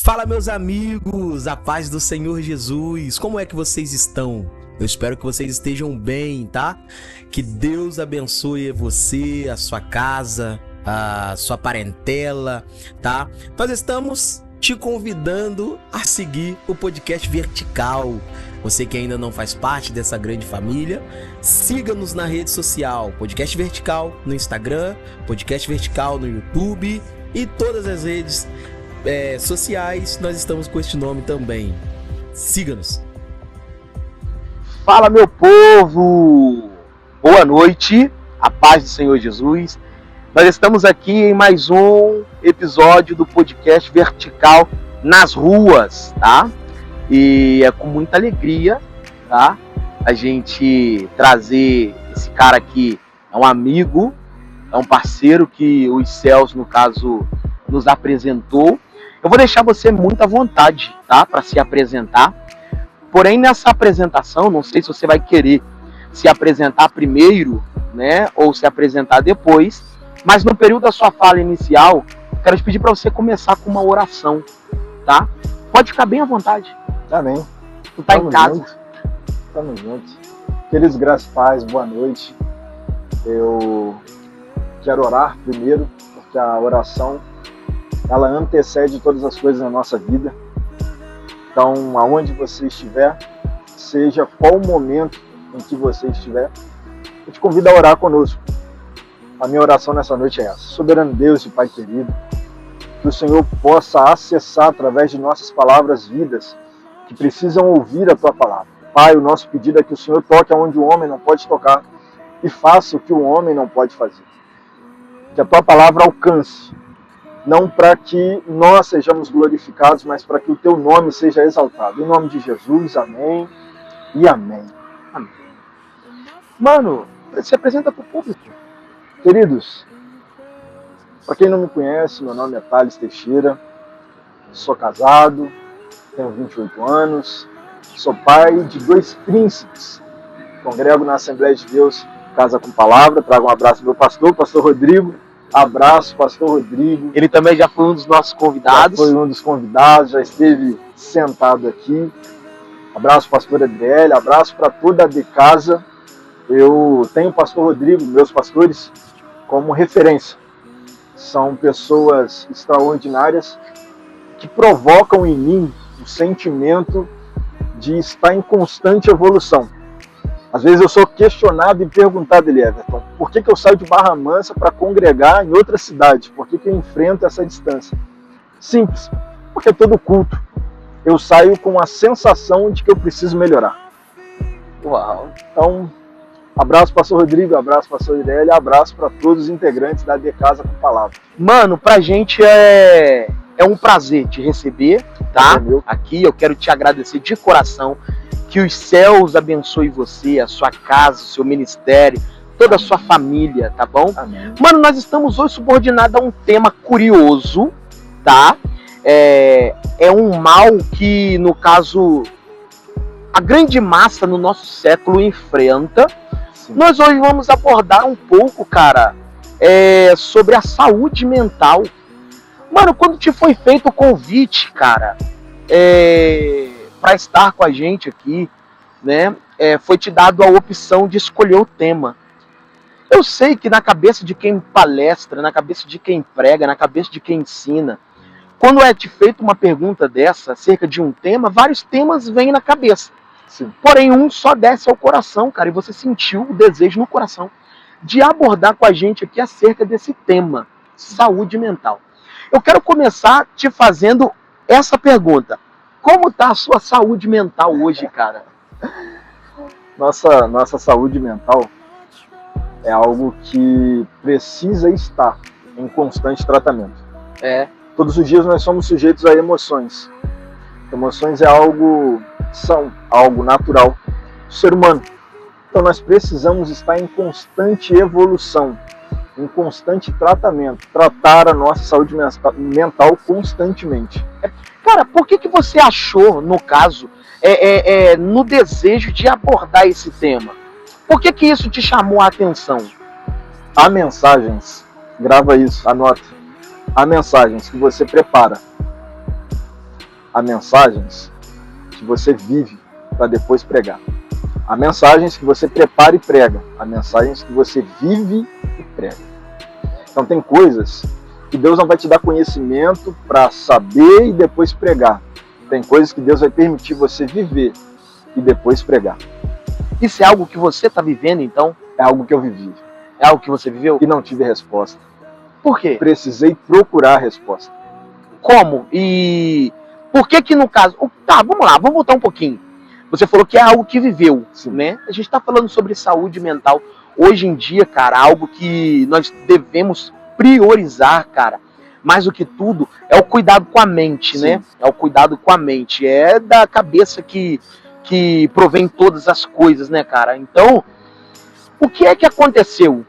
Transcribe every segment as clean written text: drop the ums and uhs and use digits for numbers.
Fala, meus amigos, a paz do Senhor Jesus, como é que vocês estão? Eu espero que vocês estejam bem, tá? Que Deus abençoe você, a sua casa, a sua parentela, tá? Nós estamos te convidando a seguir o Podcast Vertical. Você que ainda não faz parte dessa grande família, siga-nos na rede social, Podcast Vertical no Instagram, Podcast Vertical no YouTube e todas as redes sociais, nós estamos com este nome também. Siga-nos. Fala, meu povo! Boa noite, a paz do Senhor Jesus. Nós estamos aqui em mais um episódio do Podcast Vertical nas ruas, tá? E é com muita alegria, tá? A gente trazer esse cara aqui, é um amigo, é um parceiro que os céus, no caso, nos apresentou. Eu vou deixar você muito à vontade, tá? Para se apresentar. Porém, nessa apresentação, não sei se você vai querer se apresentar primeiro, né? Ou se apresentar depois. Mas no período da sua fala inicial, quero te pedir para você começar com uma oração, tá? Pode ficar bem à vontade. Amém. Tu tá em casa. Tamo junto. Queridos, graças e paz, boa noite. Eu quero orar primeiro, porque a oração ela antecede todas as coisas na nossa vida. Então, aonde você estiver, seja qual o momento em que você estiver, eu te convido a orar conosco. A minha oração nessa noite é essa. Soberano Deus e Pai querido, que o Senhor possa acessar através de nossas palavras vidas que precisam ouvir a Tua palavra. Pai, o nosso pedido é que o Senhor toque aonde o homem não pode tocar e faça o que o homem não pode fazer. Que a Tua palavra alcance, não para que nós sejamos glorificados, mas para que o Teu nome seja exaltado. Em nome de Jesus, amém e amém. Amém. Mano, se apresenta para o público. Queridos, para quem não me conhece, meu nome é Thales Teixeira, sou casado, tenho 28 anos, sou pai de 2 príncipes, congrego na Assembleia de Deus, Casa com Palavra. Trago um abraço do meu pastor Rodrigo. Abraço, pastor Rodrigo. Ele também já foi um dos nossos convidados. Já foi um dos convidados, já esteve sentado aqui. Abraço, pastor Adriele, abraço para toda a de casa. Eu tenho o pastor Rodrigo, meus pastores, como referência. São pessoas extraordinárias que provocam em mim o sentimento de estar em constante evolução. Às vezes eu sou questionado e perguntado, Everton, por que eu saio de Barra Mansa para congregar em outra cidade? Por que eu enfrento essa distância? Simples, porque todo culto eu saio com a sensação de que eu preciso melhorar. Uau! Então, abraço pastor Rodrigo, abraço pastor Ireli, abraço para todos os integrantes da De Casa com Palavra. Mano, pra gente é um prazer te receber, tá? Aqui eu quero te agradecer de coração. Que os céus abençoe você, a sua casa, o seu ministério, toda a sua família, tá bom? Amém. Mano, nós estamos hoje subordinados a um tema curioso, tá? É um mal que, no caso, a grande massa no nosso século enfrenta. Sim. Nós hoje vamos abordar um pouco, cara, sobre a saúde mental. Mano, quando te foi feito o convite, cara, para estar com a gente aqui, né? Foi te dado a opção de escolher o tema. Eu sei que na cabeça de quem palestra, na cabeça de quem prega, na cabeça de quem ensina, quando é te feita uma pergunta dessa, acerca de um tema, vários temas vêm na cabeça. Sim. Porém, um só desce ao coração, cara, e você sentiu o desejo no coração de abordar com a gente aqui acerca desse tema, saúde mental. Eu quero começar te fazendo essa pergunta. Como está a sua saúde mental hoje, cara? Nossa saúde mental é algo que precisa estar em constante tratamento. Todos os dias nós somos sujeitos a emoções. Emoções é algo natural do ser humano. Então nós precisamos estar em constante evolução, em constante tratamento, tratar a nossa saúde mental constantemente. Cara, por que você achou, no caso, no desejo de abordar esse tema? Por que isso te chamou a atenção? Há mensagens, grava isso, anota. Há mensagens que você prepara Há mensagens que você vive para depois pregar. Há mensagens que você prepara e prega. Há mensagens que você vive e prega. Então tem coisas que Deus não vai te dar conhecimento para saber e depois pregar. Tem coisas que Deus vai permitir você viver e depois pregar. Isso é algo que você está vivendo, então? É algo que eu vivi. É algo que você viveu? E não tive resposta. Por quê? Precisei procurar a resposta. Como? E por que no caso... Tá, vamos lá, vamos voltar um pouquinho. Você falou que é algo que viveu, Sim. né? A gente está falando sobre saúde mental. Hoje em dia, cara, algo que nós devemos priorizar, cara, mais do que tudo, é o cuidado com a mente, Sim. né? É o cuidado com a mente. É da cabeça que provém todas as coisas, né, cara? Então, o que é que aconteceu?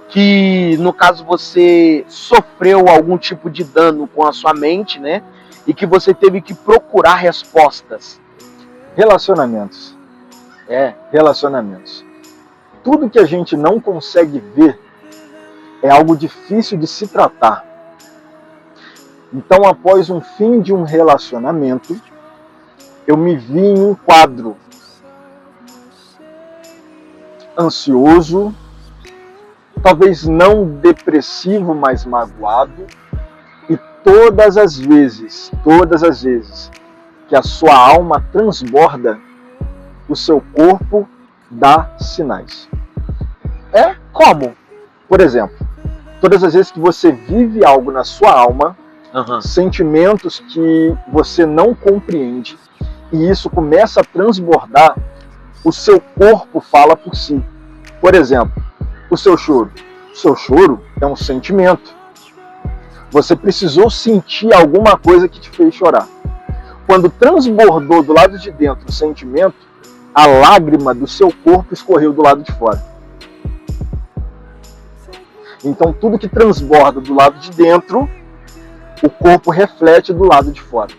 Que, no caso, você sofreu algum tipo de dano com a sua mente, né? E que você teve que procurar respostas. Relacionamentos. Relacionamentos. Tudo que a gente não consegue ver é algo difícil de se tratar. Então, após um fim de um relacionamento, eu me vi em um quadro ansioso, talvez não depressivo, mas magoado, e todas as vezes que a sua alma transborda, o seu corpo dá sinais. Como? Por exemplo, todas as vezes que você vive algo na sua alma, sentimentos que você não compreende, e isso começa a transbordar, o seu corpo fala por si. Por exemplo, o seu choro. O seu choro é um sentimento. Você precisou sentir alguma coisa que te fez chorar. Quando transbordou do lado de dentro o sentimento, a lágrima do seu corpo escorreu do lado de fora. Então tudo que transborda do lado de dentro, o corpo reflete do lado de fora.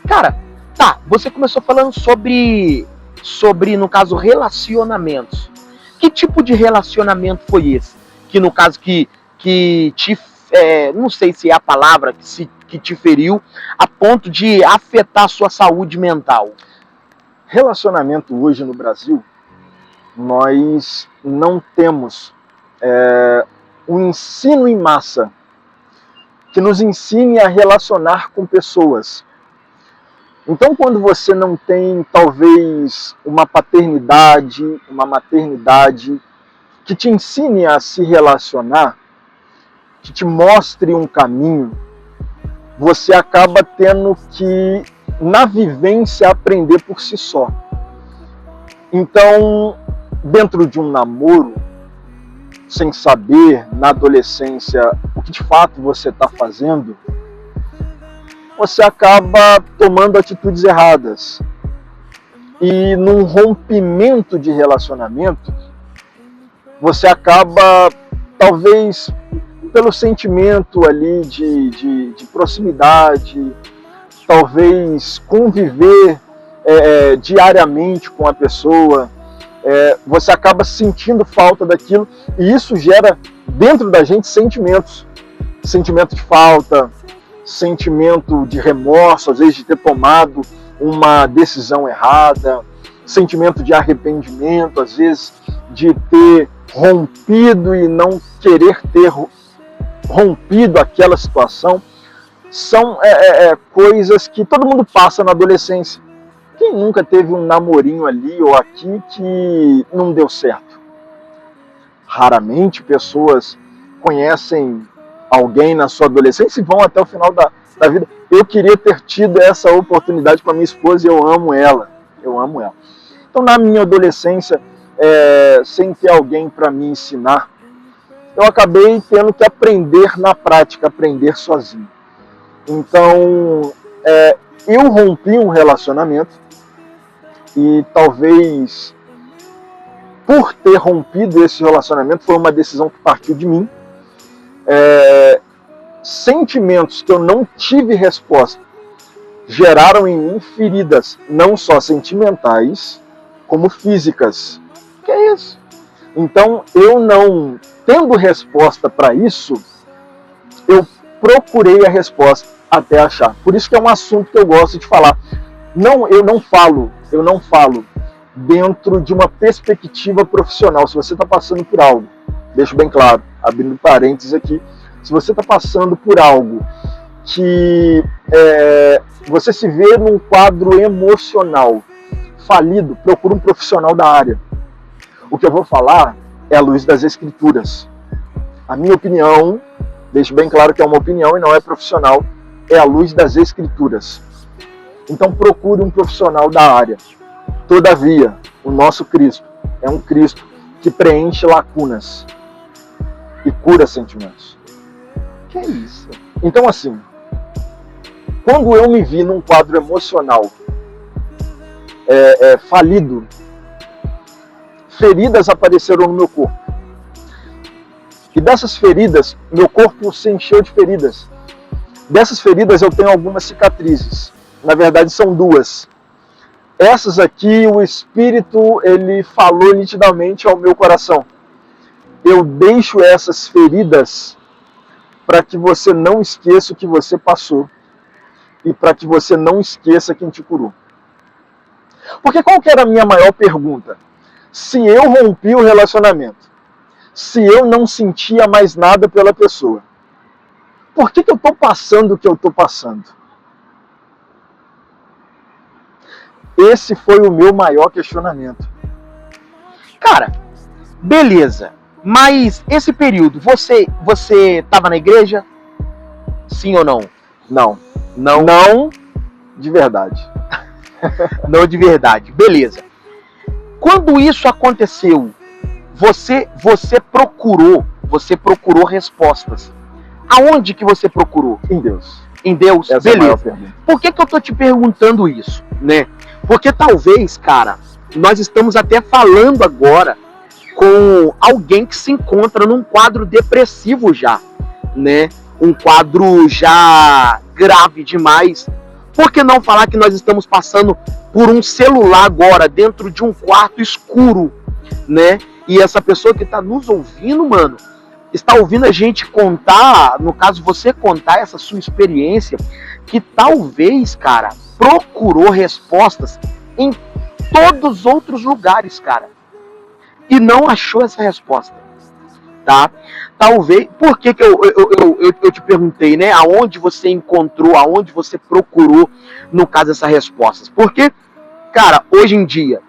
Cara, tá, você começou falando sobre, no caso, relacionamentos. Que tipo de relacionamento foi esse? Que, no caso, que te... não sei se é a palavra que te feriu a ponto de afetar a sua saúde mental. Relacionamento hoje no Brasil, nós não temos um ensino em massa que nos ensine a relacionar com pessoas. Então, quando você não tem, talvez, uma paternidade, uma maternidade que te ensine a se relacionar, que te mostre um caminho, você acaba tendo que, na vivência, aprender por si só. Então, dentro de um namoro, sem saber, na adolescência, o que de fato você está fazendo, você acaba tomando atitudes erradas. E num rompimento de relacionamento, você acaba, talvez, pelo sentimento ali de proximidade, talvez conviver diariamente com a pessoa, você acaba sentindo falta daquilo, e isso gera dentro da gente sentimentos. Sentimento de falta, sentimento de remorso, às vezes de ter tomado uma decisão errada, sentimento de arrependimento, às vezes de ter rompido e não querer ter rompido aquela situação. São coisas que todo mundo passa na adolescência. Quem nunca teve um namorinho ali ou aqui que não deu certo? Raramente pessoas conhecem alguém na sua adolescência e vão até o final da vida. Eu queria ter tido essa oportunidade com a minha esposa e eu amo ela. Eu amo ela. Então, na minha adolescência, sem ter alguém para me ensinar, eu acabei tendo que aprender na prática, aprender sozinho. Então, eu rompi um relacionamento e talvez por ter rompido esse relacionamento, foi uma decisão que partiu de mim. Sentimentos que eu não tive resposta geraram em mim feridas, não só sentimentais, como físicas. Que é isso? Então, eu não tendo resposta para isso, eu procurei a resposta. até achar. Por isso que é um assunto que eu gosto de falar. Eu não falo dentro de uma perspectiva profissional. Se você está passando por algo, deixo bem claro, abrindo parênteses aqui, se você está passando por algo que você se vê num quadro emocional falido, procura um profissional da área. O que eu vou falar é à luz das Escrituras. A minha opinião, deixo bem claro que é uma opinião e não é profissional, é à luz das Escrituras. Então procure um profissional da área. Todavia, o nosso Cristo é um Cristo que preenche lacunas e cura sentimentos. Que é isso? Então, assim, quando eu me vi num quadro emocional falido, feridas apareceram no meu corpo. E dessas feridas, meu corpo se encheu de feridas. Dessas feridas eu tenho algumas cicatrizes. Na verdade, são duas. Essas aqui, o Espírito, ele falou nitidamente ao meu coração. Eu deixo essas feridas para que você não esqueça o que você passou e para que você não esqueça quem te curou. Porque qual que era a minha maior pergunta? Se eu rompi o relacionamento, se eu não sentia mais nada pela pessoa, por que eu estou passando o que eu estou passando? Esse foi o meu maior questionamento. Cara, beleza. Mas esse período, você estava na igreja? Sim ou não? Não. Não De verdade. Não de verdade. Beleza. Quando isso aconteceu, você procurou respostas. Aonde que você procurou? Em Deus. Em Deus? Essa é a maior Beleza. pergunta. Por que eu tô te perguntando isso, né? Porque talvez, cara, nós estamos até falando agora com alguém que se encontra num quadro depressivo já, né? Um quadro já grave demais. Por que não falar que nós estamos passando por um celular agora, dentro de um quarto escuro, né? E essa pessoa que está nos ouvindo, mano, está ouvindo a gente contar, no caso você contar essa sua experiência, que talvez, cara, procurou respostas em todos os outros lugares, cara, e não achou essa resposta, tá? Talvez, por que eu te perguntei, né? Aonde você encontrou, aonde você procurou, no caso, essas respostas? Porque, cara, hoje em dia,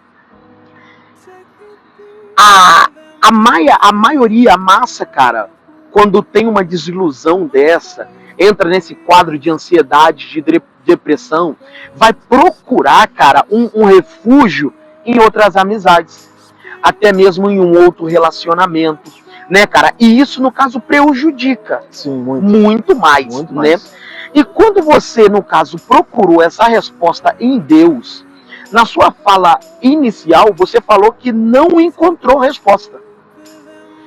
a maioria, a massa, cara, quando tem uma desilusão dessa, entra nesse quadro de ansiedade, de depressão, vai procurar, cara, um refúgio em outras amizades, até mesmo em um outro relacionamento, né, cara? E isso, no caso, prejudica. Sim, muito mais, muito né? mais. E quando você, no caso, procurou essa resposta em Deus, na sua fala inicial, você falou que não encontrou resposta.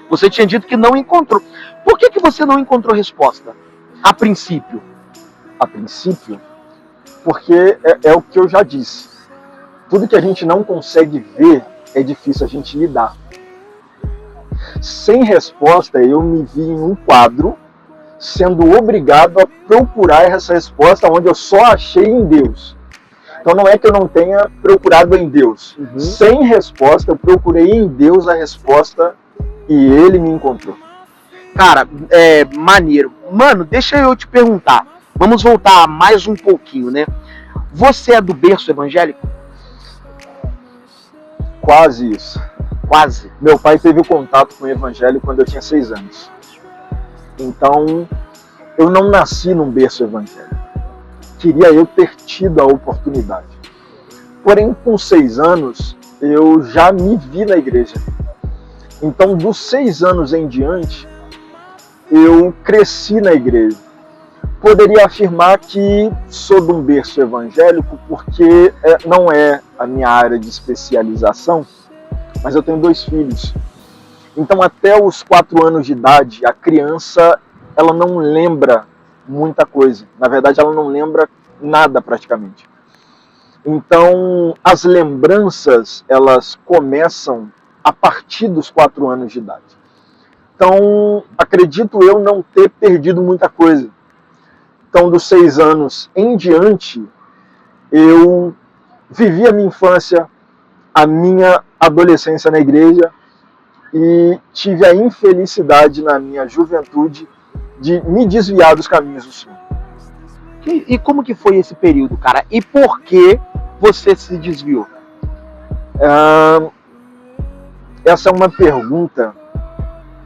Você tinha dito que não encontrou. Por que você não encontrou resposta? A princípio. A princípio, porque é o que eu já disse. Tudo que a gente não consegue ver é difícil a gente lidar. Sem resposta, eu me vi em um quadro sendo obrigado a procurar essa resposta onde eu só achei em Deus. Então não é que eu não tenha procurado em Deus. Uhum. Sem resposta, eu procurei em Deus a resposta e Ele me encontrou. Cara, maneiro. Mano, deixa eu te perguntar. Vamos voltar mais um pouquinho, né? Você é do berço evangélico? Quase isso. Quase. Meu pai teve o contato com o evangelho quando eu tinha 6 anos. Então, eu não nasci num berço evangélico. Queria eu ter tido a oportunidade. Porém, com 6 anos, eu já me vi na igreja. Então, dos 6 anos em diante, eu cresci na igreja. Poderia afirmar que sou de um berço evangélico porque não é a minha área de especialização, mas eu tenho 2 filhos. Então, até os 4 anos de idade, a criança ela não lembra muita coisa. Na verdade, ela não lembra nada praticamente. Então, as lembranças, elas começam a partir dos 4 anos de idade. Então, acredito eu não ter perdido muita coisa. Então, dos 6 anos em diante, eu vivi a minha infância, a minha adolescência na igreja e tive a infelicidade na minha juventude de me desviar dos caminhos do Senhor. E como que foi esse período, cara? E por que você se desviou? Essa é uma pergunta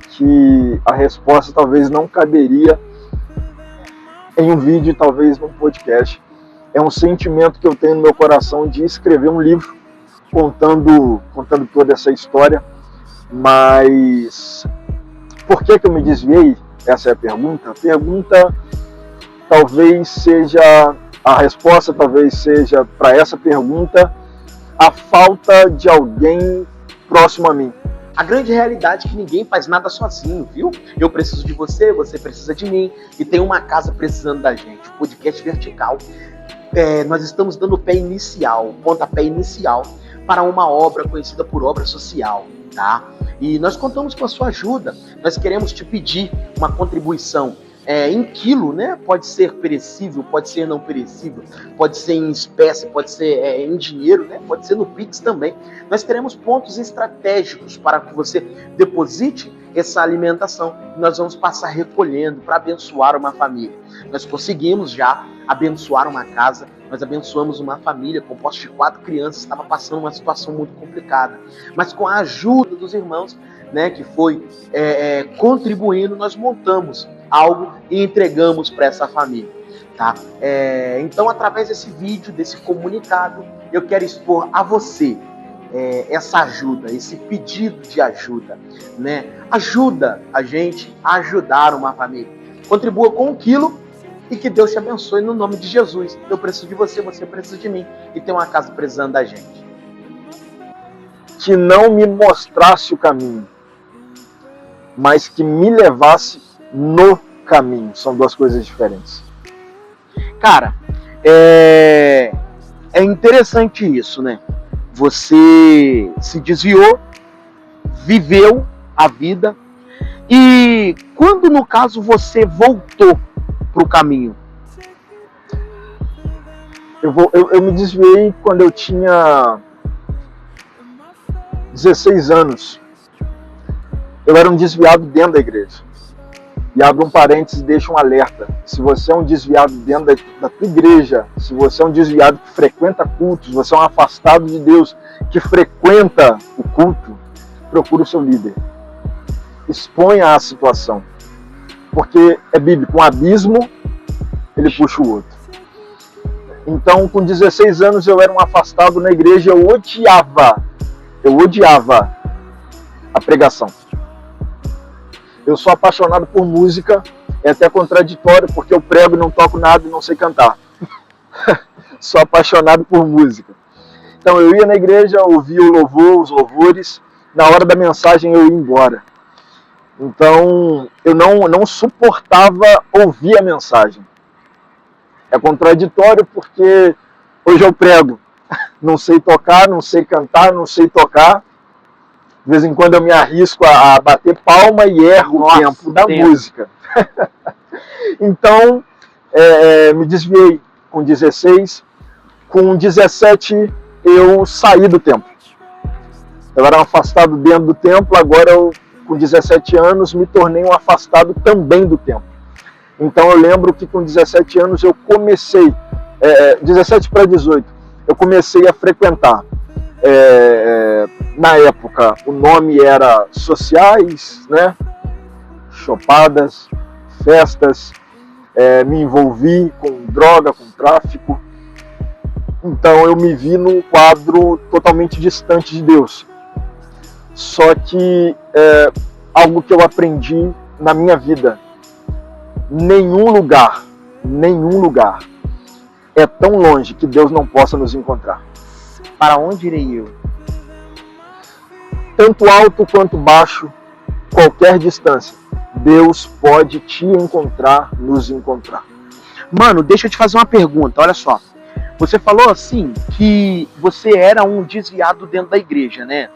que a resposta talvez não caberia em um vídeo, talvez num podcast. É um sentimento que eu tenho no meu coração de escrever um livro contando toda essa história. Mas por que eu me desviei? Essa é a pergunta. A pergunta talvez seja, a resposta talvez seja para essa pergunta, a falta de alguém próximo a mim. A grande realidade é que ninguém faz nada sozinho, viu? Eu preciso de você, você precisa de mim, e tem uma casa precisando da gente. O podcast Vertical. Nós estamos dando pontapé inicial para uma obra conhecida por obra social, tá? E nós contamos com a sua ajuda. Nós queremos te pedir uma contribuição em quilo, né? Pode ser perecível, pode ser não perecível, pode ser em espécie, pode ser em dinheiro, né? Pode ser no Pix também. Nós teremos pontos estratégicos para que você deposite essa alimentação. Nós vamos passar recolhendo para abençoar uma família. Nós conseguimos já abençoar uma casa, nós abençoamos uma família composta de 4 crianças, estava passando uma situação muito complicada. Mas com a ajuda dos irmãos, né, que foi contribuindo, nós montamos algo e entregamos para essa família. Tá? Então, através desse vídeo, desse comunicado, eu quero expor a você essa ajuda, esse pedido de ajuda, né? Ajuda a gente a ajudar uma família. Contribua com 1 quilo e que Deus te abençoe no nome de Jesus. Eu preciso de você, você precisa de mim, e tem uma casa precisando da gente. Que não me mostrasse o caminho, mas que me levasse no caminho. São 2 coisas diferentes. Cara, é interessante isso, né? Você se desviou, viveu a vida, e quando, no caso, você voltou para o caminho? Eu me desviei quando eu tinha 16 anos. Eu era um desviado dentro da igreja. E abro um parênteses e deixo um alerta. Se você é um desviado dentro da tua igreja, se você é um desviado que frequenta cultos, você é um afastado de Deus que frequenta o culto, procura o seu líder. Exponha a situação. Porque é bíblico, um abismo, ele puxa o outro. Então, com 16 anos, eu era um afastado na igreja, eu odiava a pregação. Eu sou apaixonado por música, é até contraditório, porque eu prego e não toco nada e não sei cantar. Sou apaixonado por música. Então eu ia na igreja, ouvia o louvor, os louvores, na hora da mensagem eu ia embora. Então eu não suportava ouvir a mensagem. É contraditório porque hoje eu prego. Não sei tocar, não sei cantar, não sei tocar. De vez em quando eu me arrisco a bater palma e erro o tempo da música. Então, me desviei com 16. Com 17, eu saí do templo. Eu era um afastado dentro do templo, agora eu, com 17 anos, me tornei um afastado também do templo. Então eu lembro que com 17 anos eu comecei, 17 para 18, eu comecei a frequentar. Na época o nome era sociais, né? Chopadas, festas, me envolvi com droga, com tráfico. Então eu me vi num quadro totalmente distante de Deus. Só que algo que eu aprendi na minha vida, nenhum lugar é tão longe que Deus não possa nos encontrar. Para onde irei eu? Tanto alto quanto baixo, qualquer distância, Deus pode te encontrar, nos encontrar. Mano, deixa eu te fazer uma pergunta, olha só. Você falou assim, que você era um desviado dentro da igreja, né?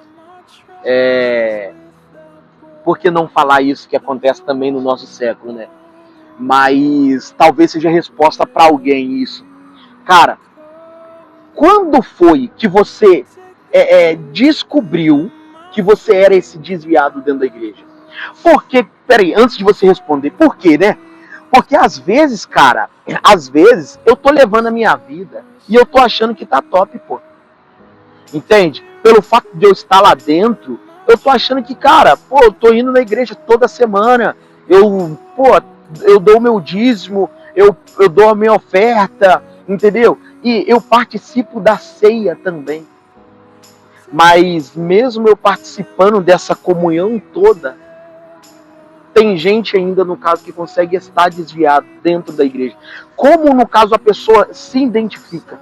Por que não falar isso que acontece também no nosso século, né? mas talvez seja resposta para alguém isso. Cara, quando foi que você descobriu que você era esse desviado dentro da igreja? Porque, peraí, antes de você responder, por quê, né? Porque às vezes, cara, eu tô levando a minha vida e eu tô achando que tá top, pô. Entende? Pelo fato de eu estar lá dentro, eu tô achando que, cara, pô, eu tô indo na igreja toda semana, eu dou o meu dízimo, eu dou a minha oferta, entendeu? E eu participo da ceia também. Mas mesmo eu participando dessa comunhão toda, tem gente ainda, no caso, que consegue estar desviado dentro da igreja. Como, no caso, a pessoa se identifica?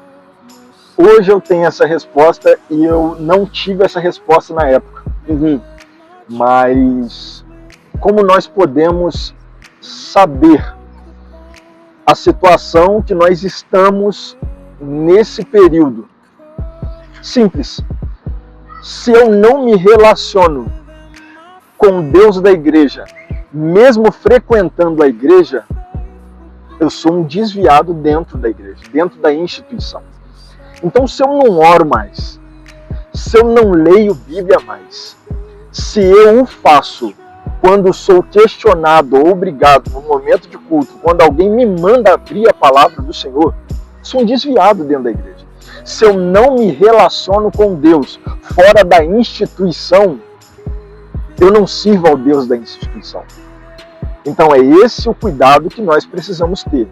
Hoje eu tenho essa resposta e eu não tive essa resposta na época. Mas como nós podemos saber a situação que nós estamos nesse período? Simples. Se eu não me relaciono com Deus da igreja, mesmo frequentando a igreja, eu sou um desviado dentro da igreja, dentro da instituição. Então, se eu não oro mais, se eu não leio Bíblia mais, se eu o faço quando sou questionado ou obrigado no momento de culto, quando alguém me manda abrir a palavra do Senhor, sou um desviado dentro da igreja. Se eu não me relaciono com Deus fora da instituição, eu não sirvo ao Deus da instituição. Então é esse o cuidado que nós precisamos ter.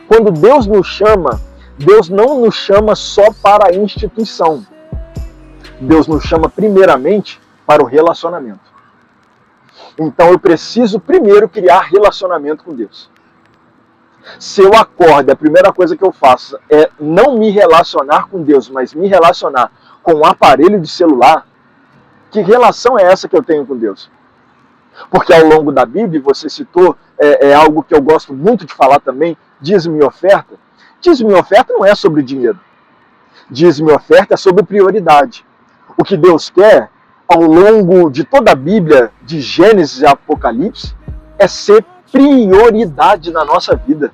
Quando Deus nos chama, Deus não nos chama só para a instituição. Deus nos chama primeiramente para o relacionamento. Então eu preciso primeiro criar relacionamento com Deus. Se eu acordo, a primeira coisa que eu faço é não me relacionar com Deus, mas me relacionar com um aparelho de celular, que relação é essa que eu tenho com Deus? Porque ao longo da Bíblia, você citou, algo que eu gosto muito de falar também, dízimo e oferta. Dízimo e oferta não é sobre dinheiro. Dízimo e oferta é sobre prioridade. O que Deus quer, ao longo de toda a Bíblia, de Gênesis e Apocalipse, é ser prioridade na nossa vida.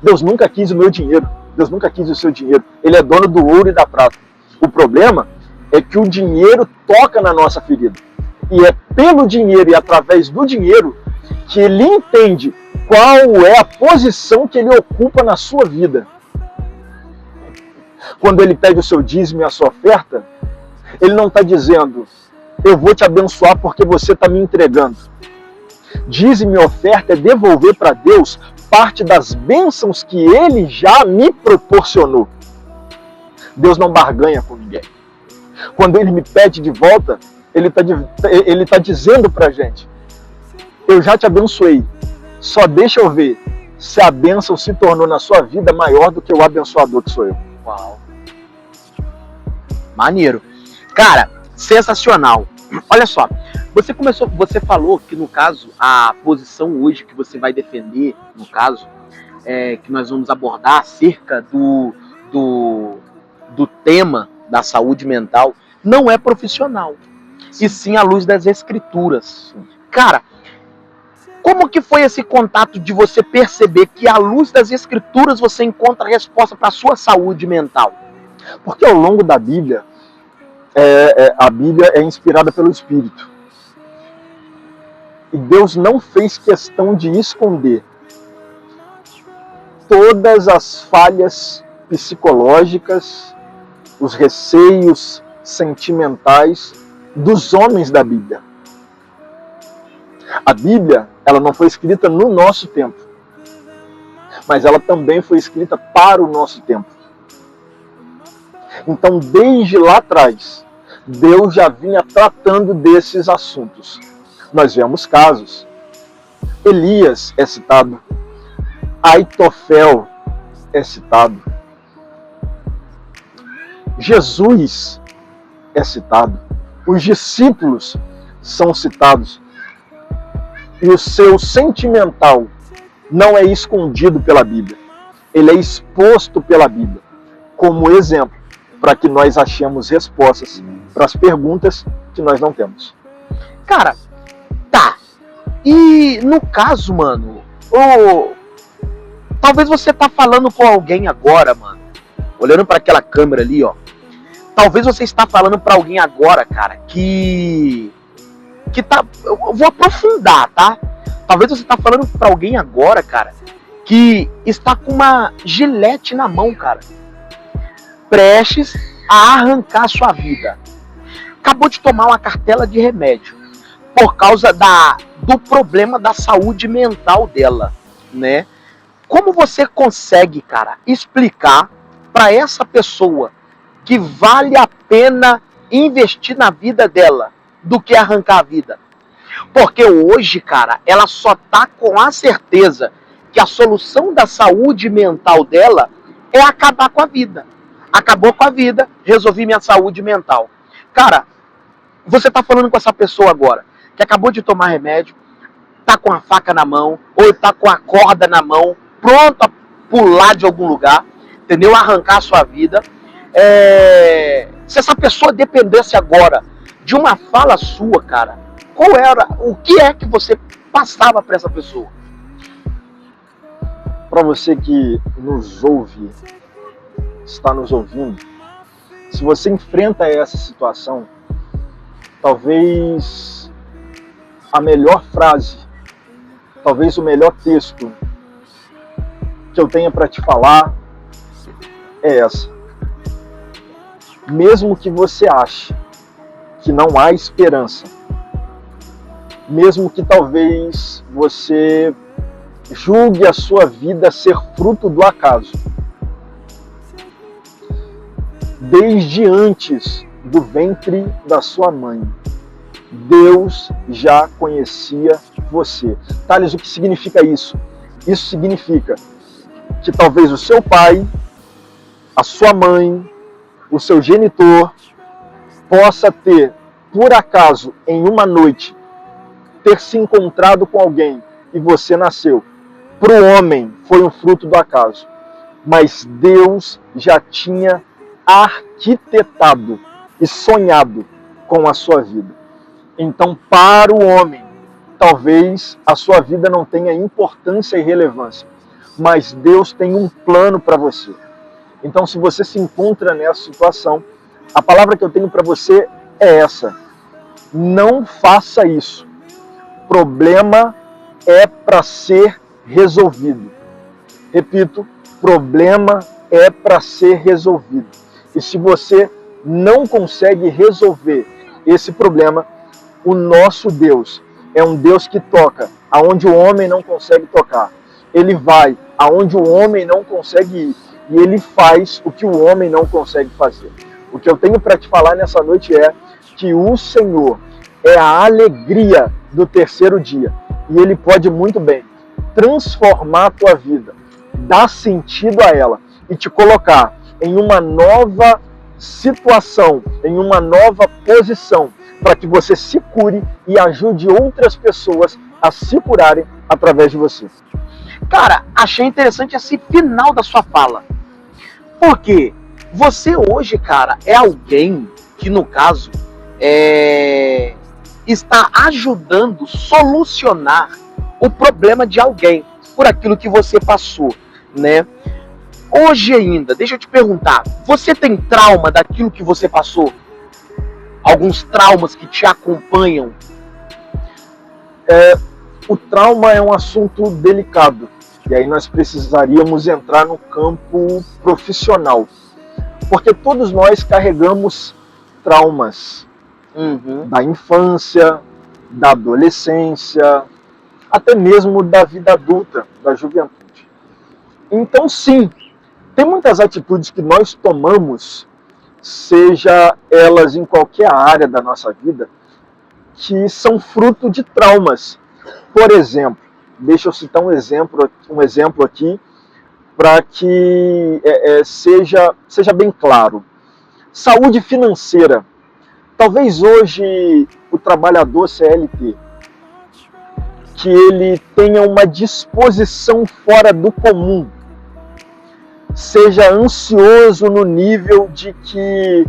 Deus nunca quis o meu dinheiro. Deus nunca quis o seu dinheiro. Ele é dono do ouro e da prata. O problema é que o dinheiro toca na nossa ferida. E é pelo dinheiro e através do dinheiro que ele entende qual é a posição que ele ocupa na sua vida. Quando ele pede o seu dízimo e a sua oferta, ele não está dizendo, eu vou te abençoar porque você está me entregando. Dízimo e oferta é devolver para Deus parte das bênçãos que ele já me proporcionou. Deus não barganha com ninguém. Quando ele me pede de volta, ele tá dizendo para a gente, eu já te abençoei, só deixa eu ver se a bênção se tornou na sua vida maior do que o abençoador que sou eu. Uau. Maneiro. Cara, sensacional. Olha só, você falou que no caso, a posição hoje que você vai defender, no caso, que nós vamos abordar acerca do tema da saúde mental, não é profissional, e sim à luz das escrituras. Cara, como que foi esse contato de você perceber que à luz das escrituras você encontra a resposta para a sua saúde mental? Porque ao longo da Bíblia, a Bíblia é inspirada pelo Espírito. E Deus não fez questão de esconder todas as falhas psicológicas, os receios sentimentais dos homens da Bíblia. A Bíblia, ela não foi escrita no nosso tempo, mas ela também foi escrita para o nosso tempo. Então, desde lá atrás, Deus já vinha tratando desses assuntos. Nós vemos casos. Elias é citado. Aitofel é citado. Jesus é citado. Os discípulos são citados. E o seu sentimental não é escondido pela Bíblia. Ele é exposto pela Bíblia como exemplo para que nós achemos respostas para as perguntas que nós não temos. Cara, tá. E no caso, mano, Talvez você tá falando com alguém agora, mano. Olhando para aquela câmera ali, ó. Talvez você está falando para alguém agora, cara, que tá... Eu vou aprofundar, tá? Talvez você tá falando para alguém agora, cara, que está com uma gilete na mão, cara. Prestes a arrancar a sua vida. Acabou de tomar uma cartela de remédio por causa do problema da saúde mental dela, né? Como você consegue, cara, explicar para essa pessoa que vale a pena investir na vida dela do que arrancar a vida? Porque hoje, cara, ela só tá com a certeza que a solução da saúde mental dela é acabar com a vida. Acabou com a vida, resolvi minha saúde mental. Cara, você tá falando com essa pessoa agora, que acabou de tomar remédio, tá com a faca na mão, ou tá com a corda na mão, pronto a pular de algum lugar, entendeu? Arrancar a sua vida. Se essa pessoa dependesse agora de uma fala sua, cara, o que é que você passava para essa pessoa? Para você que nos ouve, está nos ouvindo, se você enfrenta essa situação, talvez a melhor frase, talvez o melhor texto que eu tenha para te falar é essa. Mesmo que você ache que não há esperança, mesmo que talvez você julgue a sua vida ser fruto do acaso, desde antes do ventre da sua mãe, Deus já conhecia você. Thales, o que significa isso? Isso significa que talvez o seu pai, a sua mãe, o seu genitor, possa ter, por acaso, em uma noite, ter se encontrado com alguém e você nasceu. Para o homem foi um fruto do acaso, mas Deus já tinha arquitetado e sonhado com a sua vida. Então, para o homem, talvez a sua vida não tenha importância e relevância, mas Deus tem um plano para você. Então, se você se encontra nessa situação, a palavra que eu tenho para você é essa: não faça isso. Problema é para ser resolvido. Repito, problema é para ser resolvido. E se você não consegue resolver esse problema, o nosso Deus é um Deus que toca aonde o homem não consegue tocar. Ele vai aonde o homem não consegue ir. E ele faz o que o homem não consegue fazer. O que eu tenho para te falar nessa noite é que o Senhor é a alegria do terceiro dia. E Ele pode muito bem transformar a tua vida, dar sentido a ela e te colocar em uma nova situação, em uma nova posição, para que você se cure e ajude outras pessoas a se curarem através de você. Cara, achei interessante esse final da sua fala. Porque você hoje, cara, é alguém que, no caso, está ajudando a solucionar o problema de alguém por aquilo que você passou, né? Hoje ainda, deixa eu te perguntar, você tem trauma daquilo que você passou? Alguns traumas que te acompanham? O trauma é um assunto delicado. E aí nós precisaríamos entrar no campo profissional. Porque todos nós carregamos traumas. Da infância, da adolescência, até mesmo da vida adulta, da juventude. Então sim, tem muitas atitudes que nós tomamos, seja elas em qualquer área da nossa vida, que são fruto de traumas. Por exemplo, deixa eu citar um exemplo aqui para que seja bem claro. Saúde financeira. Talvez hoje o trabalhador CLT, que ele tenha uma disposição fora do comum, seja ansioso no nível de que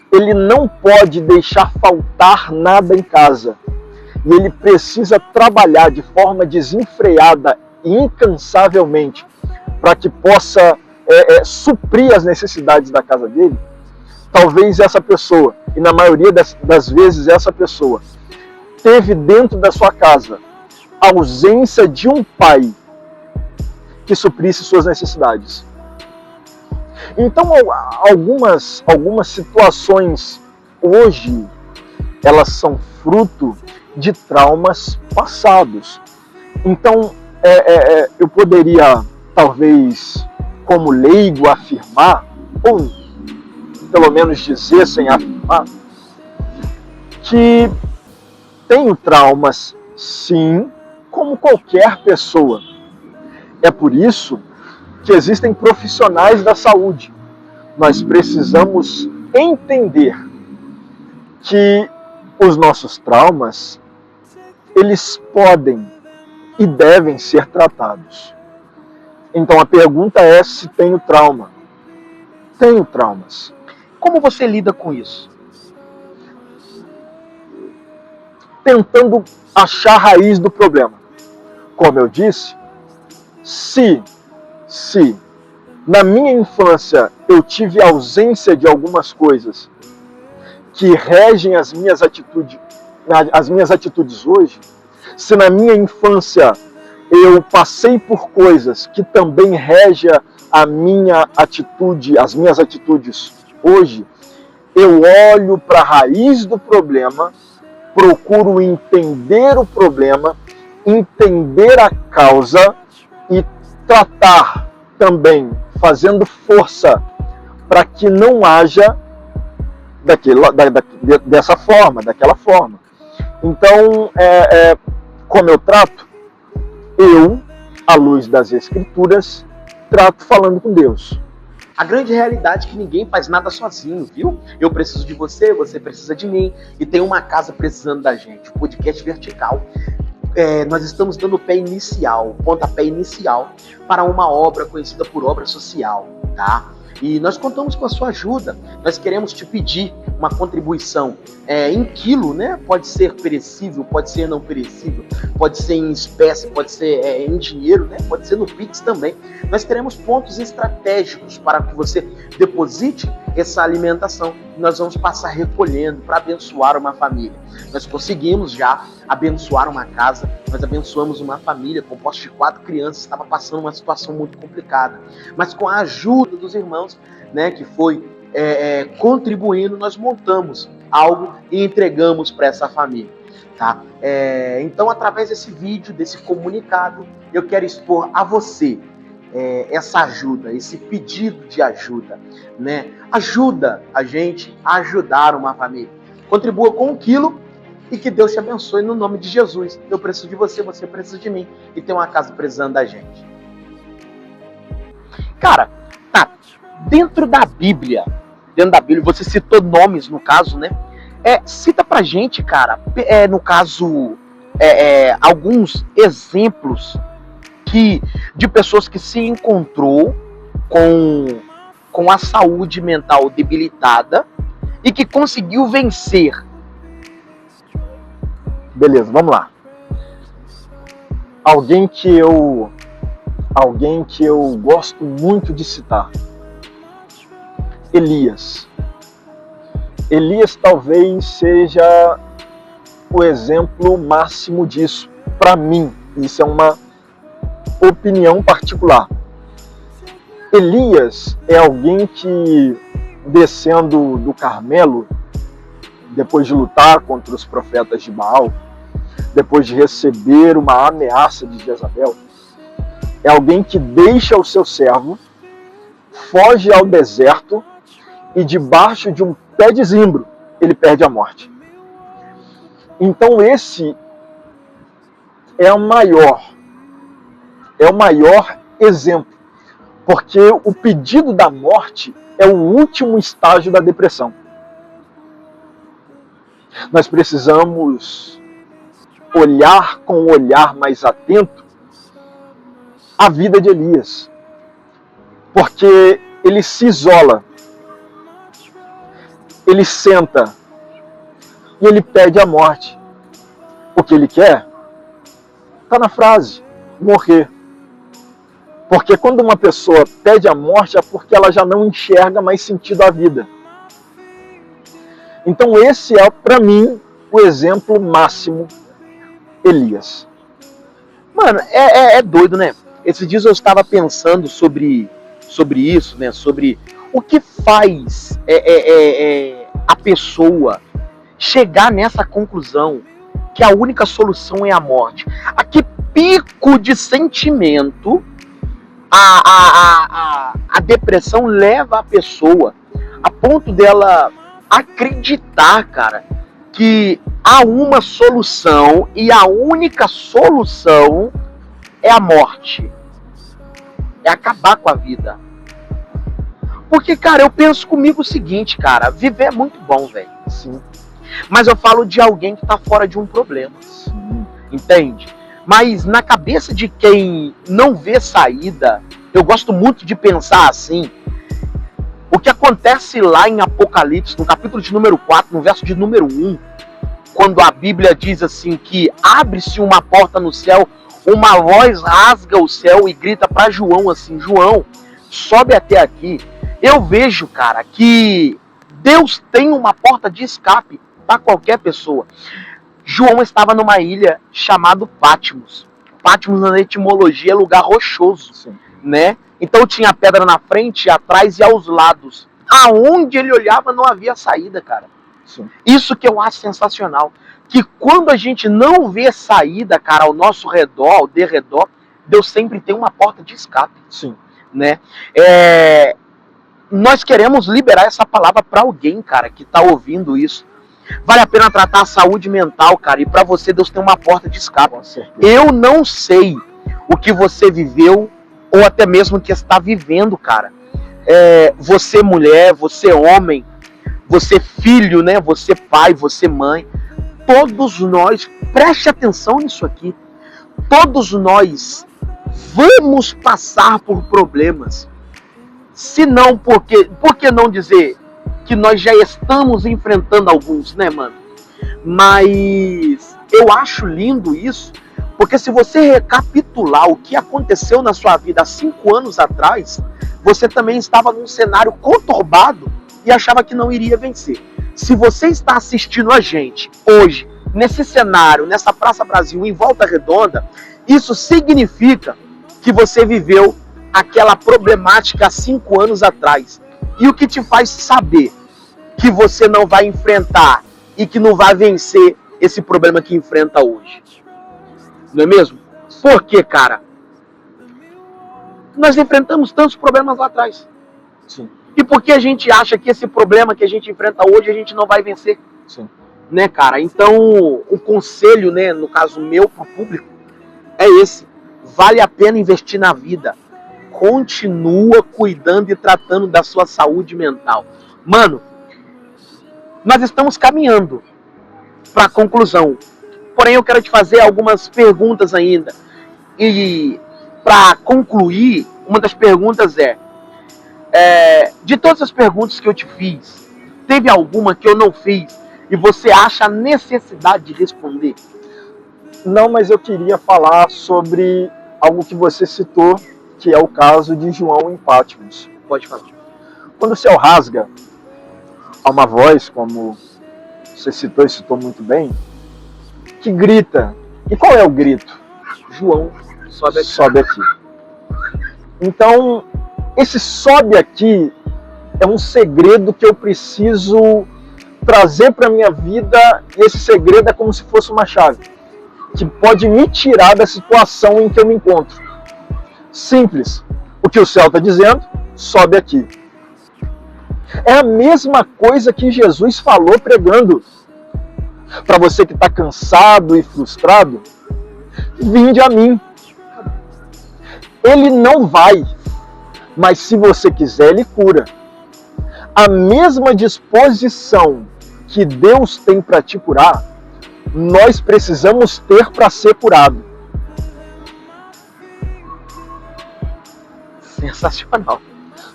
ele não pode deixar faltar nada em casa. E ele precisa trabalhar de forma desenfreada incansavelmente para que possa suprir as necessidades da casa dele, talvez essa pessoa, e na maioria das vezes essa pessoa, teve dentro da sua casa a ausência de um pai que suprisse suas necessidades. Então, algumas situações hoje, elas são fruto de traumas passados. Então, eu poderia, talvez, como leigo, afirmar, ou pelo menos dizer sem afirmar, que tenho traumas, sim, como qualquer pessoa. É por isso que existem profissionais da saúde. Nós precisamos entender que os nossos traumas, eles podem e devem ser tratados. Então a pergunta é se tenho trauma. Tenho traumas. Como você lida com isso? Tentando achar a raiz do problema. Como eu disse, se na minha infância eu tive ausência de algumas coisas que regem as minhas atitudes hoje, se na minha infância eu passei por coisas que também regem a minha atitude, as minhas atitudes hoje, eu olho para a raiz do problema, procuro entender o problema, entender a causa e tratar também, fazendo força para que não haja dessa forma, daquela forma. Então, como eu trato? Eu, à luz das Escrituras, trato falando com Deus. A grande realidade é que ninguém faz nada sozinho, viu? Eu preciso de você, você precisa de mim, e tem uma casa precisando da gente, o podcast Vertical. Nós estamos dando o pontapé inicial para uma obra conhecida por obra social, tá? E nós contamos com a sua ajuda. Nós queremos te pedir uma contribuição em quilo, né? Pode ser perecível, pode ser não perecível, pode ser em espécie, pode ser em dinheiro, né? Pode ser no Pix também. Nós teremos pontos estratégicos para que você deposite essa alimentação. Nós vamos passar recolhendo para abençoar uma família. Nós conseguimos já abençoar uma casa, nós abençoamos uma família composta de 4 crianças, estava passando uma situação muito complicada. Mas com a ajuda dos irmãos, né, que foi contribuindo, nós montamos algo e entregamos para essa família. Tá? Então, através desse vídeo, desse comunicado, eu quero expor a você essa ajuda, esse pedido de ajuda, né? Ajuda a gente a ajudar uma família. Contribua com 1 quilo e que Deus te abençoe no nome de Jesus. Eu preciso de você, você precisa de mim, e tem uma casa precisando da gente. Cara, tá, dentro da Bíblia, você citou nomes no caso, né? Cita pra gente, cara, no caso, alguns exemplos de pessoas que se encontrou com a saúde mental debilitada e que conseguiu vencer. Beleza, vamos lá. Alguém que eu gosto muito de citar. Elias. Elias talvez seja o exemplo máximo disso. Para mim, isso é uma opinião particular. Elias é alguém que, descendo do Carmelo, depois de lutar contra os profetas de Baal, depois de receber uma ameaça de Jezabel, é alguém que deixa o seu servo, foge ao deserto e debaixo de um pé de zimbro, ele perde a morte. Então esse é o maior exemplo, porque o pedido da morte é o último estágio da depressão. Nós precisamos olhar com um olhar mais atento a vida de Elias, porque ele se isola, ele senta e ele pede a morte. O que ele quer está na frase: morrer. Porque quando uma pessoa pede a morte é porque ela já não enxerga mais sentido à vida. Então esse é, para mim, o exemplo máximo, Elias. Mano, é doido, né? Esses dias eu estava pensando sobre isso, né? Sobre o que faz a pessoa chegar nessa conclusão que a única solução é a morte. A que pico de sentimento a depressão leva a pessoa a ponto dela acreditar, cara, que há uma solução e a única solução é a morte. É acabar com a vida. Porque, cara, eu penso comigo o seguinte, cara, viver é muito bom, velho. Sim. Mas eu falo de alguém que tá fora de um problema. Sim. Entende? Mas na cabeça de quem não vê saída, eu gosto muito de pensar assim, o que acontece lá em Apocalipse, no capítulo de número 4, no verso de número 1, quando a Bíblia diz assim que abre-se uma porta no céu, uma voz rasga o céu e grita para João assim, João, sobe até aqui. Eu vejo, cara, que Deus tem uma porta de escape para qualquer pessoa. João estava numa ilha chamada Patmos. Patmos, na etimologia, é lugar rochoso. Sim. Né? Então tinha pedra na frente, atrás e aos lados. Aonde ele olhava não havia saída, cara. Sim. Isso que eu acho sensacional. Que quando a gente não vê saída, cara, ao nosso redor, ao derredor, Deus sempre tem uma porta de escape. Sim. Né? Nós queremos liberar essa palavra para alguém, cara, que está ouvindo isso. Vale a pena tratar a saúde mental, cara, e para você Deus tem uma porta de escape. Eu não sei o que você viveu ou até mesmo o que está vivendo, cara. Você mulher, você homem, você filho, né? Você pai, você mãe. Todos nós, preste atenção nisso aqui. Todos nós vamos passar por problemas. Se não, por que não dizer que nós já estamos enfrentando alguns, né, mano? Mas eu acho lindo isso, porque se você recapitular o que aconteceu na sua vida há 5 anos atrás, você também estava num cenário conturbado e achava que não iria vencer. Se você está assistindo a gente hoje, nesse cenário, nessa Praça Brasil, em Volta Redonda, isso significa que você viveu aquela problemática há 5 anos atrás. E o que te faz saber que você não vai enfrentar e que não vai vencer esse problema que enfrenta hoje? Não é mesmo? Por quê, cara? Nós enfrentamos tantos problemas lá atrás. Sim. E por que a gente acha que esse problema que a gente enfrenta hoje a gente não vai vencer? Sim. Né, cara? Então, o conselho, né, no caso meu pro público, é esse. Vale a pena investir na vida. Continua cuidando e tratando da sua saúde mental. Mano, nós estamos caminhando para a conclusão. Porém, eu quero te fazer algumas perguntas ainda. E para concluir, uma das perguntas de todas as perguntas que eu te fiz, teve alguma que eu não fiz e você acha a necessidade de responder? Não, mas eu queria falar sobre algo que você citou, que é o caso de João em Patmos. Pode falar. Quando o céu rasga, há uma voz, como você citou e citou muito bem, que grita. E qual é o grito? João, sobe aqui. Sobe aqui. Então, esse sobe aqui é um segredo que eu preciso trazer para a minha vida, e esse segredo é como se fosse uma chave, que pode me tirar da situação em que eu me encontro. Simples. O que o céu está dizendo, sobe aqui. É a mesma coisa que Jesus falou pregando. Para você que está cansado e frustrado, vinde a mim. Ele não vai, mas se você quiser, ele cura. A mesma disposição que Deus tem para te curar, nós precisamos ter para ser curado. Sensacional.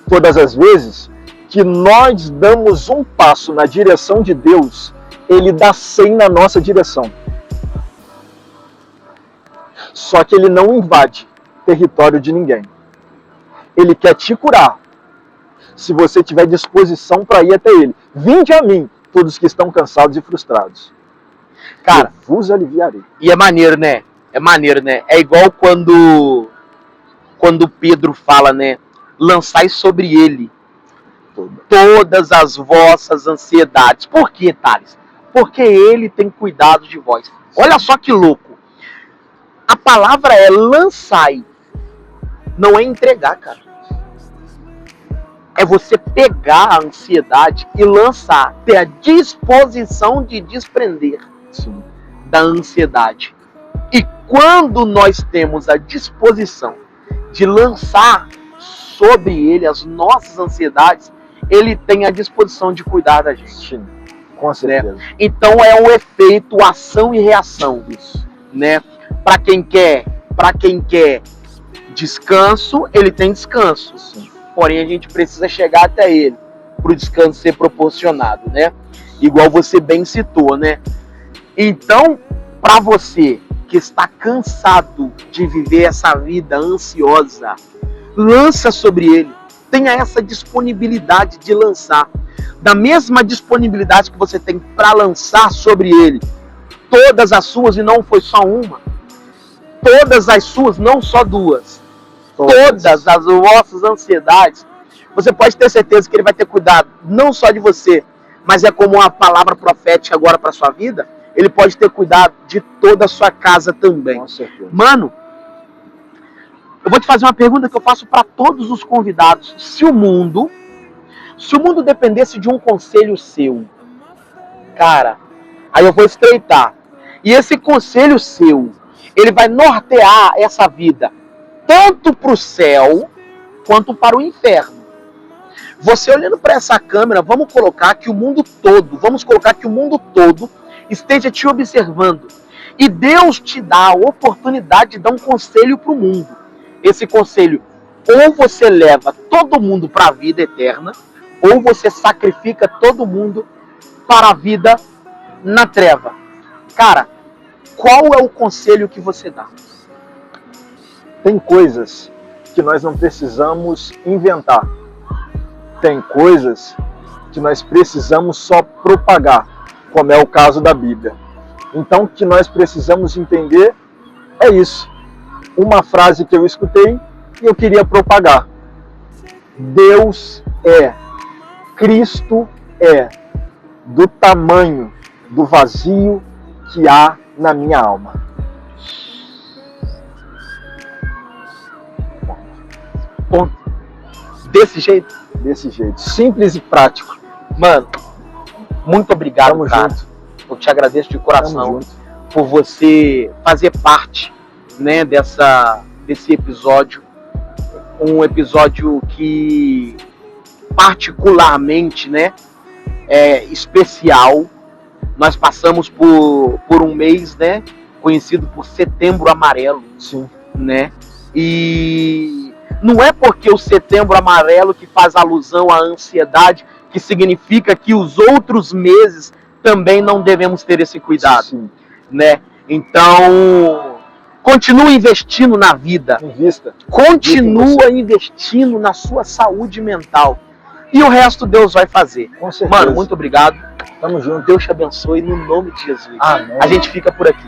Todas as vezes que nós damos um passo na direção de Deus, Ele dá 100 na nossa direção. Só que Ele não invade território de ninguém. Ele quer te curar. Se você tiver disposição para ir até Ele. Vinde a mim, todos que estão cansados e frustrados. Cara, eu vos aliviarei. E é maneiro, né? É maneiro, né? É igual quando Pedro fala, né? Lançai sobre ele todas as vossas ansiedades. Por quê, Thales? Porque ele tem cuidado de vós. Olha só que louco. A palavra é lançai. Não é entregar, cara. É você pegar a ansiedade e lançar. Ter a disposição de desprender da ansiedade. E quando nós temos a disposição de lançar sobre ele as nossas ansiedades, ele tem a disposição de cuidar da gente. Sim, com certeza. Né? Então é um efeito ação e reação. Isso, né? Para quem quer descanso, ele tem descanso. Sim. Porém, a gente precisa chegar até ele para o descanso ser proporcionado, né? Igual você bem citou, né? Então, para você que está cansado de viver essa vida ansiosa, lança sobre ele. Tenha essa disponibilidade de lançar. Da mesma disponibilidade que você tem para lançar sobre ele todas as suas, e não foi só uma. Todas as suas, não só duas. Todas as vossas ansiedades. Você pode ter certeza que ele vai ter cuidado não só de você, mas é como uma palavra profética agora para sua vida. Ele pode ter cuidado de toda a sua casa também. Com certeza. Mano, eu vou te fazer uma pergunta que eu faço para todos os convidados. Se o mundo dependesse de um conselho seu, cara, aí eu vou estreitar. E esse conselho seu, ele vai nortear essa vida tanto para o céu quanto para o inferno. Você olhando para essa câmera, vamos colocar que o mundo todo esteja te observando. E Deus te dá a oportunidade de dar um conselho para o mundo. Esse conselho, ou você leva todo mundo para a vida eterna, ou você sacrifica todo mundo para a vida na treva. Cara, qual é o conselho que você dá? Tem coisas que nós não precisamos inventar. Tem coisas que nós precisamos só propagar, como é o caso da Bíblia. Então, o que nós precisamos entender é isso. Uma frase que eu escutei e eu queria propagar. Deus é, Cristo é, do tamanho do vazio que há na minha alma. Ponto. Desse jeito? Desse jeito. Simples e prático. Mano, muito obrigado, Tamo cara. junto. Eu te agradeço de coração por você fazer parte, né, desse episódio. Um episódio que particularmente, né, é especial. Nós passamos por um mês, né, conhecido por Setembro Amarelo. Sim. Né? E não é porque o Setembro Amarelo que faz alusão à ansiedade que significa que os outros meses também não devemos ter esse cuidado. Sim. Né? Então, continua investindo na vida. Invista. Continua investindo na sua saúde mental. E o resto Deus vai fazer. Com certeza. Mano, muito obrigado. Tamo junto. Deus te abençoe no nome de Jesus. Amém. A gente fica por aqui.